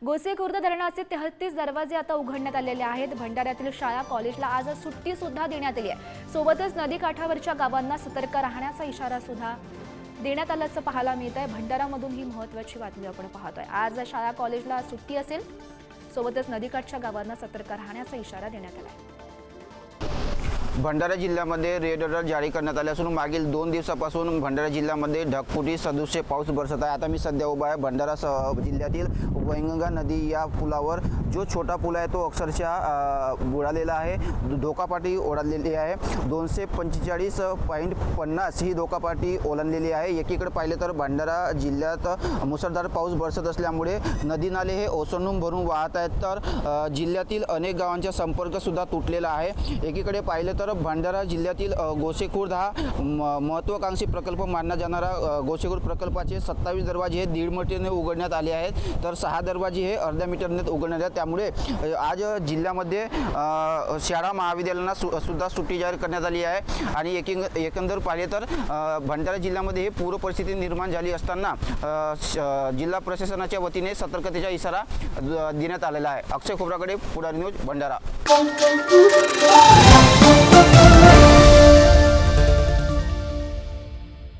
गोसेखुर्द धरणाचे 33 दरवाजे आता उघडण्यात आलेले आहेत। भंडाऱ्यातील शाळा कॉलेजला आज सुट्टी सुद्धा देण्यात आली आहे। सोबतच नदीकाठावरच्या गावांना सतर्क राहण्याचा इशारा सुद्धा देण्यात आल्याचं पाहायला मिळत आहे। भंडारामधून ही महत्त्वाची बातमी आपण पाहतोय। आज शाळा कॉलेजला सुट्टी असेल, सोबतच नदीकाठच्या गावांना सतर्क राहण्याचा इशारा देण्यात आला आहे। भंडारा जिल्ह्यामध्ये रेड अलर्ट जारी करण्यात आले असून मागील 2 दिवसापासून भंडारा जिल्ह्यामध्ये ढगफुटी सदृश्य पाऊस बरसत आहे। आता मी सध्या उभा आहे भंडारा जिल्ह्यातील वैनगंगा नदी या पुलावर। जो छोटा पूल आहे तो अक्षरशः बुडालेला आहे, धोकापाटी ओलांडलेली आहे। 245.50 ही धोकापाटी ओलांडलेली आहे। एकीकडे पाहिले तर भंडारा जिल्ह्यात मुसळधार पाऊस बरसत असल्यामुळे नदी नाले हे ओसंडून भरून वाहत आहेत, तर जिल्ह्यातील अनेक गावांचा संपर्क सुद्धा तुटलेला आहे। एकीकडे पाहिले तर भंडारा जिल्ह्यातील गोसेखुर्द हा महत्त्वाकांक्षी प्रकल्प मानला जाणारा गोसेखुर्द प्रकल्पाचे 27 दरवाजे हे 1.5 मीटरने उघडण्यात आले आहेत, तर 6 दरवाजे हे अर्ध्या मीटरने उघडण्यात आहेत। त्यामुळे आज जिल्ह्यामध्ये शाळा महाविद्यालयांना सुद्धा सुट्टी जाहीर करण्यात आली आहे। आणि एकंदर पाहिले तर भंडारा जिल्ह्यामध्ये हे पूर परिस्थिती निर्माण झाली असताना जिल्हा प्रशासनाच्या वतीने सतर्कतेचा इशारा देण्यात आलेला आहे। अक्षय खोबरागडे, पुढारी न्यूज, भंडारा।